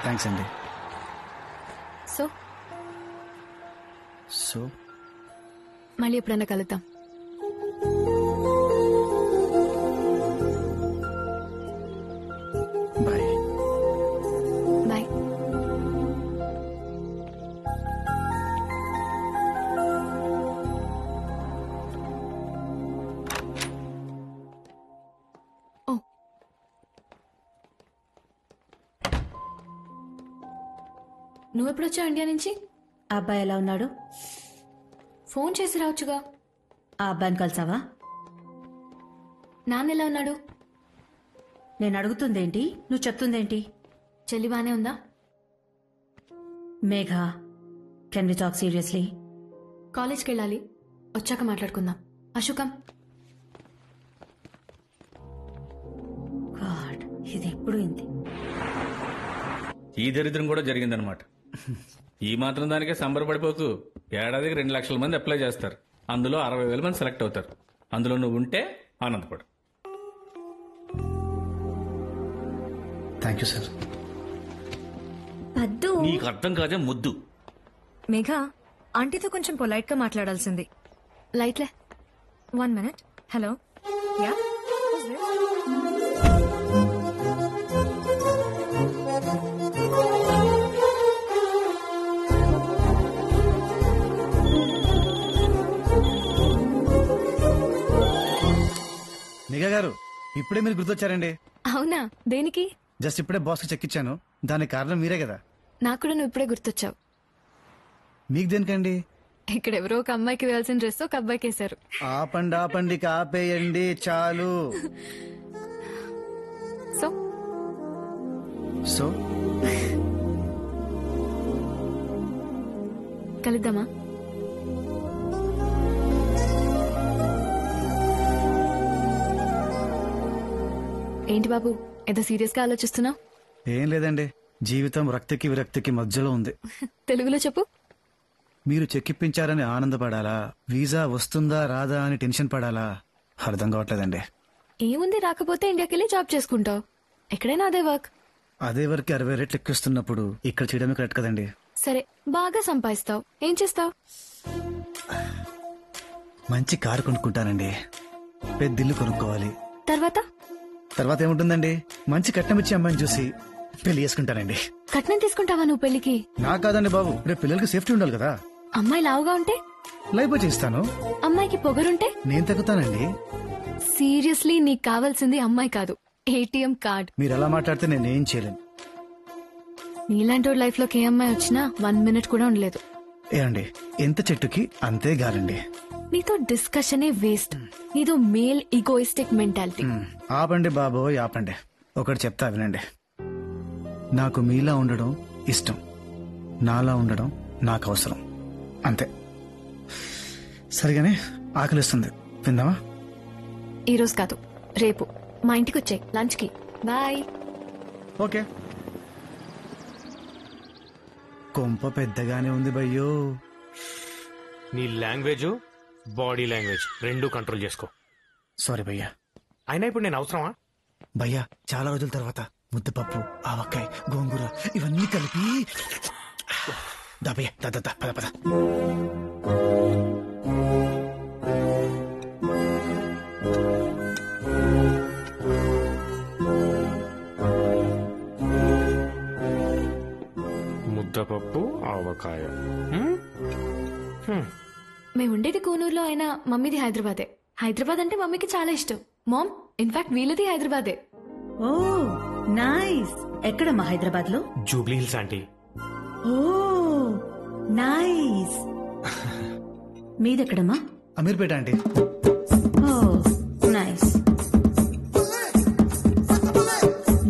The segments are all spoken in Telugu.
థ్యాంక్స్ అండి. సో సో మళ్ళీ ఎప్పుడైనా కలుద్దాం. బాయ్. బాయ్. ఓ నువ్వెప్పుడొచ్చావు ఇండియా నుంచి? ఆ అబ్బాయి ఎలా ఉన్నాడు? ఫోన్ చేసి రావచ్చుగా. ఆ అబ్బాయిని కలిసావా? నాన్న ఎలా ఉన్నాడు? నేను అడుగుతుందేంటి, నువ్వు చెప్తుందేంటి? చెల్లి బానే ఉందా? Megha, can we talk seriously? కాలేజ్కి వెళ్ళాలి, వచ్చాక మాట్లాడుకుందాం. అశోకం. గాడ్, ఇది ఎప్పుడు ఇంది? ఈ దరిద్రం కూడా జరిగిందనమాట. ఈ మాత్రం దానికే సంబరపడిపోకు. ఏడాదికి 2 లక్షల మంది అప్లై చేస్తారు, అందులో 60,000 మంది సెలెక్ట్ అవుతారు. అందులో నువ్వు ఉంటే ఆనందపడు. Thank you sir. పద్దు, నీకు అర్థం కాదే ముద్దు. మేఘా ఆంటీతో కొంచెం పొలైట్ గా మాట్లాడాల్సింది. లైట్లే. 1 minute. హలో, యా నిఘా గారు, ఇప్పుడే మీరు గుర్తొచ్చారండి. అవునా? దేనికి? జస్ట్ ఇప్పుడే బాస్కి చెక్ ఇచ్చాను. దానికి కారణం మీరే కదా. నాకు కూడా నువ్వు ఇప్పుడే గుర్తొచ్చావు. మీకు దేనికండి? ఇక్కడ ఎవరో ఒక అమ్మాయికి వేయాల్సిన డ్రెస్ ఒక అబ్బాయికి వేశారు. ఆపండి ఆపండి, ఆపేయండి చాలు. సో సో కలుద్దామా? ఏంటి బాబు, ఏదో సీరియస్ గా ఆలోచిస్తున్నావు? ఏం లేదండి, జీవితం రక్తికి విరక్తికి మధ్యలో ఉంది. తెలుగులో చెప్పు. మీరు చెక్కిప్పించారని ఆనందపడాలా, వీసా వస్తుందా రాదా అని టెన్షన్ పడాలా, అర్థం కావట్లేదండి. ఏముంది, రాకపోతే ఇండియాకి వెళ్ళి జాబ్ చేసుకుంటావు. ఎక్కడైనా అదే వర్క్. అదే వరకు 60 రెట్లు ఎక్కిస్తున్నప్పుడు ఇక్కడ చేయడమే కరెక్ట్ కదండి. సరే, బాగా సంపాదిస్తావు, ఏం చేస్తావు? మంచి కారు కొనుక్కుంటానండి, పెద్ద ఇల్లు కొనుక్కోవాలి. తర్వాత తర్వాత ఏముంటుందండి, మంచి కట్నం ఇచ్చి అమ్మాయిని చూసి పెళ్లి చేసుకుంటానండి. కట్నం తీసుకుంటావా నువ్వు పెళ్లికి? నా కాదండి బాబు, రేపు పిల్లలకి సేఫ్టీ ఉండాలి కదా. అమ్మాయి లావుగా ఉంటే? లైఫ్ చేస్తాను. అమ్మాయికి పొగరుంటే? నేను తగ్గుతానండి. సీరియస్లీ నీకు కావాల్సింది అమ్మాయి కాదు, ఏటీఎం కార్డ్. మీరు అలా మాట్లాడితే నేనేం చేయలేను. నీలాంటి లైఫ్ లోకి ఏ అమ్మాయి వచ్చినా 1 minute కూడా ఉండలేదు. ఏమండి, ఎంత చెట్టుకి అంతే గాలండి. నీతో డిస్కషనే వేస్ట్. నీతో మేల్ ఈగోయిస్టిక్ మెంటాలిటీ. ఆపండి బాబోయ్ ఆపండి. ఒకటి చెప్తా వినండి. నాకు మీలా ఉండడం ఇష్టం, నాలా ఉండడం నాకు అవసరం, అంతే. సరిగానే ఆకలిస్తుంది, విందామా? ఈ రోజు కాదు, రేపు మా ఇంటికి వచ్చాయి లంచ్ కి. బాయ్. ఓకే. కొంప పెద్దగానే ఉంది భయ్యో. నీ లాంగ్వేజ్, బాడీ లాంగ్వేజ్ 2 కంట్రోల్ చేసుకో. సారీ భయ్యా. అయినా ఇప్పుడు నేను అవసరమా? భయ్యా, చాలా రోజుల తర్వాత ముద్దపప్పు, ఆవకాయ, గోంగూర ఇవన్నీ కలిపి దా భయ్యా, దా దా దా, పద పద. ముద్దపప్పు, ఆవకాయ. మేము ఉండేది కూనూరులో అయినా మమ్మీది హైదరాబాదే. హైదరాబాద్ అంటే మమ్మీకి చాలా ఇష్టం. మామ్, ఇన్ఫాక్ట్ వీళ్ళది హైదరాబాదే. Oh nice. ఎక్కడమ్మా హైదరాబాద్ లో? Jubilee Hills aunty. Oh nice. మీదెక్కడమ్మా? అమీర్పేట ఆంటీ. Oh nice.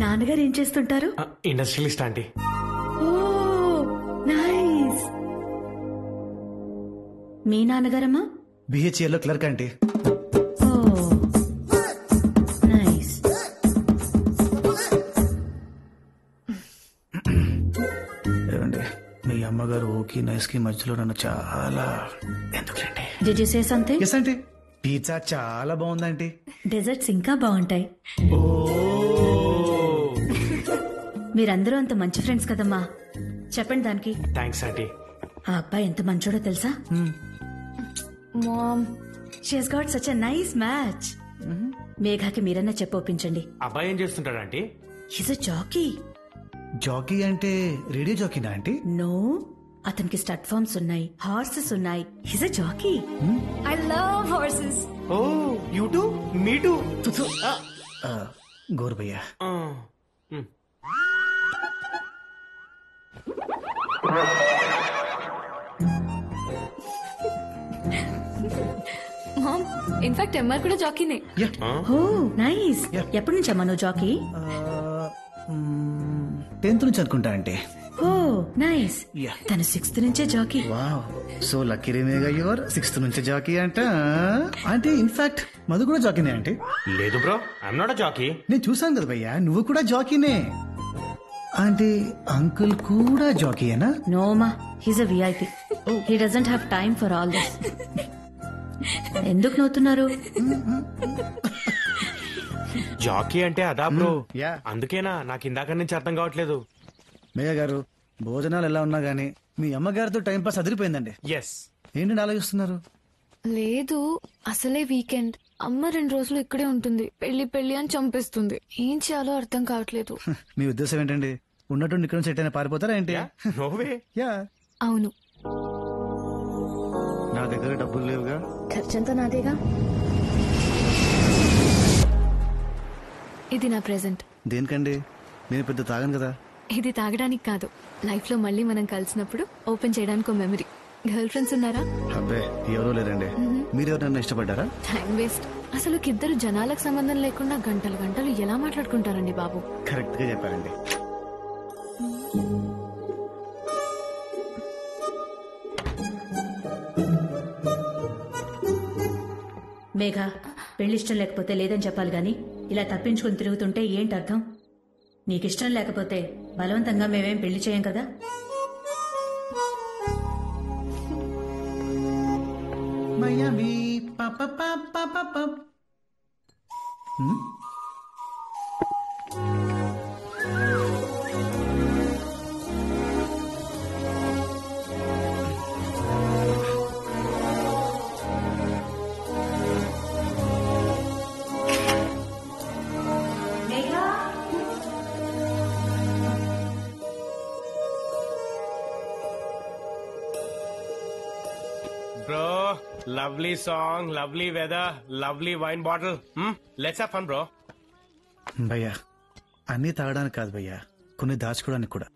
నాన్నగారు ఏం చేస్తుంటారు? Industrialist aunty. Oh nice. మీ నాన్నగారమ్మా? బిహెచ్ఎల్ లో క్లర్క్ ఆంటీ. Oh nice. ఏమండి, మీ అమ్మగారు ఓకి నైస్ కి మధ్యలో నన్ను చాలా ఎందుకులేండి. Did you say something? Yes aunty, pizza చాలా బాగుందంటీ. డెజర్ట్స్ ఇంకా బాగుంటాయి. మీరందరూ అంత మంచి ఫ్రెండ్స్ కదమ్మా. చెప్పండి దానికి. Thanks aunty. ఆ అబ్బాయి ఎంత మంచోడో తెలుసా? Mom she has got such a nice match. మేఘాకి మీరన్నా చెప్పొప్పించండి. అబ్బాయి ఏం చేస్తుంటాడు aunty? She's a jockey. Jockey అంటే రేడియో జాకీనా ఆంటీ? నో, అతనికి స్టడ్ ఫార్మ్స్ ఉన్నాయి, హార్సెస్ ఉన్నాయి. He's a jockey. I love horses. Oh you too, me too. గోరు భయ్యా. మామ్ ఇన్ఫాక్ట్ ఎంఆర్ కూడా జాకీనే. ఓ నైస్. ఎప్పటి నుంచి అమ్మా నువ్వు జాకీ? 10th నుంచి అనుకుంటా అంటే. Oh nice. Yeah. తను 6th నుంచే జాకీ. వావ్, సో లక్కీ రేమేగా యువర్ 6th నుంచి జాకీ అంట. అంటే ఇన్ఫాక్ట్ మధు కూడా జాకీనే అంటే. లేదు bro, I'm not a jockey. నేను చూసాను కదా భయ్యా, నువ్వు కూడా జాకీనే. అంటే అంకుల్ కూడా జాకీయేనా? నో మా, he's a VIP. He doesn't have time for all this. ఎందుకు నవ్వుతున్నారు? జాకీ అంటే అదా బ్రో? యా. అందుకేనా నాకు ఇందాక నుంచి అర్థం కావట్లేదు. మేఘ గారు, భోజనాలు ఎలా ఉన్నా గానీ మీ అమ్మగారితో టైం పాస్ అదిరిపోయిందండి. ఎస్. ఏంటండి ఆలోచిస్తున్నారు? లేదు, అసలే వీకెండ్. అమ్మ 2 రోజులు ఇక్కడే ఉంటుంది. పెళ్లి పెళ్లి అని చంపేస్తుంది. ఏం చేయాలో అర్థం కావట్లేదు. మీ ఉద్దేశం ఏంటండి? ఉన్నట్టు ఇక్కడ నుంచి ఎట్టైనా పారిపోతారా ఏంటి? నోవే. యా. అవును, నా దగ్గర డబ్బులు లేవుగా. ఖర్చంతా నాదేగా. ఇది నా ప్రెజెంట్. దేనికండి? నేను పెద్ద తాగను కదా. ఇది తాగడానికి కాదు, లైఫ్ లో మళ్ళీ మనం కలిసినప్పుడు ఓపెన్ చేయడానికి మెమరీ. గర్ల్ ఫ్రెండ్స్ ఉన్నారా? అబ్బే, ఎవరో లేరండి. మీరెవరన్నా ఇష్టపడ్డారా? Time waste. అసలు ఇద్దరు జనాలకు సంబంధం లేకుండా గంటలు గంటలు ఎలా మాట్లాడుకుంటారండి బాబు. కరెక్ట్ గా చెప్పారండి. మేఘ, పెళ్లిష్టం లేకపోతే లేదని చెప్పాలి గాని ఇలా తప్పించుకుని తిరుగుతుంటే ఏంటి అర్థం? నీకిష్టం లేకపోతే బలవంతంగా మేమేం పెళ్లి చేయం కదా. Bro, lovely song, lovely weather, lovely wine bottle. Let's have fun bro. భయ్యా, అన్ని తాగడానికి కాదు భయ్యా, కొన్ని దాచుకోవడానికి కూడా.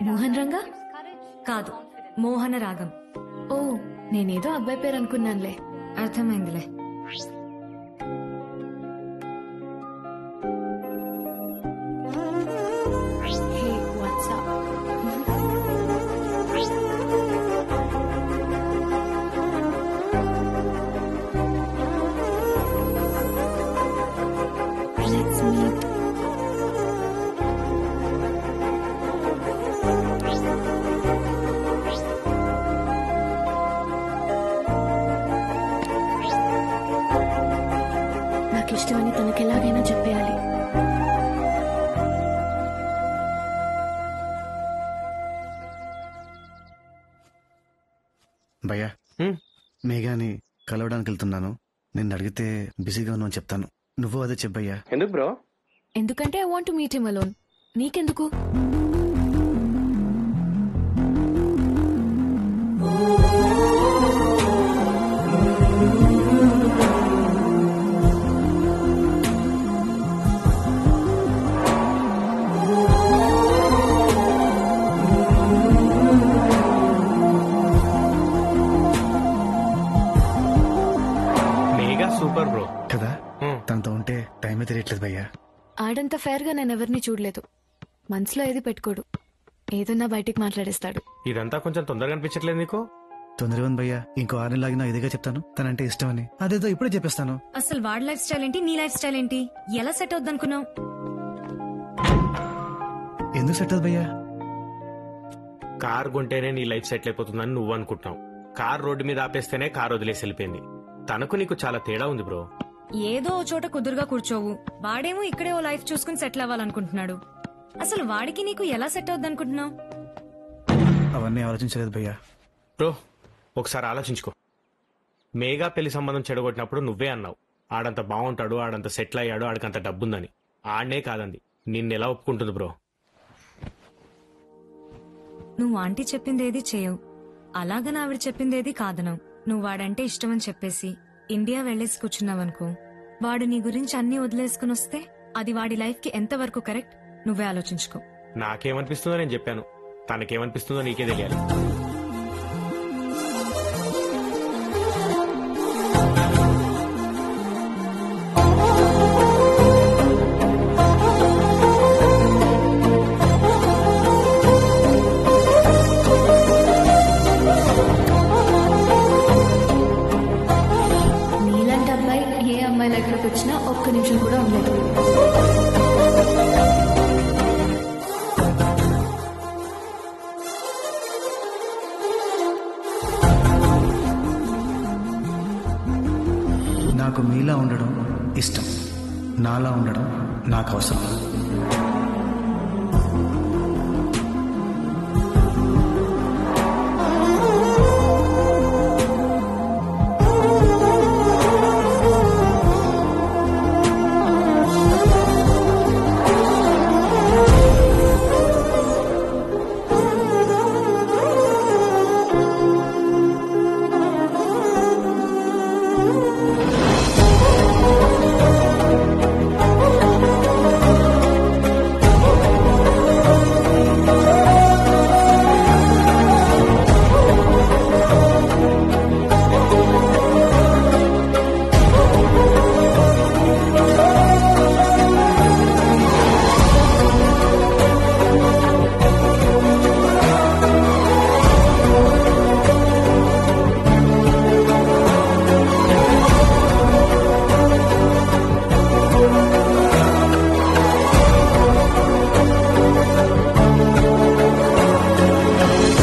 మోహన్ రంగా? కాదు, మోహన రాగం. ఓ, నేనేదో అబ్బాయి పేరు అనుకున్నానులే. అర్థమైందిలే. హే, వాట్స్ అప్? Let's meet. నాకు ఇష్టమని తనకి ఎలాగైనా చెప్పేయాలి. భయ్యా, మేఘాని కలవడానికి వెళ్తున్నాను. నిన్ను అడిగితే బిజీగా ఉన్నావు చెప్తాను. నువ్వు అదే చెప్పయ్యా. ఎందుకు బ్రో? ఎందుకంటే I want to meet him alone. నీకెందుకు? Megha super bro. కదా, తనతో ఉంటే టైమే తెలియట్లేదు భయ్యా. ఆడంత ఫేర్ గా నేను ఎవరిని చూడలేదు. మనసులో ఏది పెట్టుకోడు, ఏదన్నా బయటికి మాట్లాడేస్తాడు. ఇదంతా కొంచెం తొందరగా అనిపించట్లేదు నీకు? తొందరగా ఉంది భయ్యా, ఇంకో 6 నెలలు లాగినా ఇదిగా చెప్తాను తనంటే ఇష్టం అని. అదేదో ఇప్పుడే చెప్పేస్తాను. అసలు వాడి లైఫ్ స్టైల్ ఏంటి, నీ లైఫ్ స్టైల్ ఏంటి? ఎలా సెట్ అవుద్ది అనుకున్నావు? ఎందుకు సెట్ అవుతుంది భయ్యా? కార్ కొంటేనే నీ లైఫ్ సెటిల్ అయిపోతుందని నువ్వు అనుకుంటున్నావు. కార్ రోడ్డు మీద ఆపేస్తేనే కార్ వదిలేసి వెళ్ళిపోయింది. తనకు నీకు చాలా తేడా ఉంది బ్రో. ఏదో ఓ చోట కుదురుగా కూర్చోవు, వాడేమో ఇక్కడే ఓ లైఫ్ చూసుకుని సెటిల్ అవ్వాలనుకుంటున్నాడు. అసలు వాడికి నీకు ఎలా సెట్ అవుద్ది అనుకుంటున్నావు? అవన్నీ ఆలోచించలేదు భయ్యా. బ్రో ఒకసారి ఆలోచించుకో. మేఘా పెళ్లి సంబంధం చెడగొట్టినప్పుడు నువ్వే అన్నావు, ఆడంత బాగుంటాడు, ఆడంత సెటిల్ అయ్యాడు, ఆడికంత డబ్బుందని. ఆడనే కాదంది, నిన్నెలా ఒప్పుకుంటుంది బ్రో? నువ్వు ఆంటీ చెప్పిందేది చేయవు, అలాగని ఆవిడ చెప్పిందేది కాదనవు. నువ్వు వాడంటే ఇష్టమని చెప్పేసి ఇండియా వెళ్లేసి కూర్చున్నావనుకో, వాడు నీ గురించి అన్ని వదిలేసుకుని వస్తే అది వాడి లైఫ్ కి ఎంత వరకు కరెక్ట్ నువ్వే ఆలోచించుకో. నాకేమనిపిస్తుందో నేను చెప్పాను, తనకేమనిపిస్తుందో నీకే తెలియాలి. నీలాంటి అబ్బాయి ఏ అమ్మాయి దగ్గరకు వచ్చినా ఒక్క నిమిషం కూడా ఉండదు. నాకు మీలా ఉండడం ఇష్టం, నాలా ఉండడం నాకు అవసరం.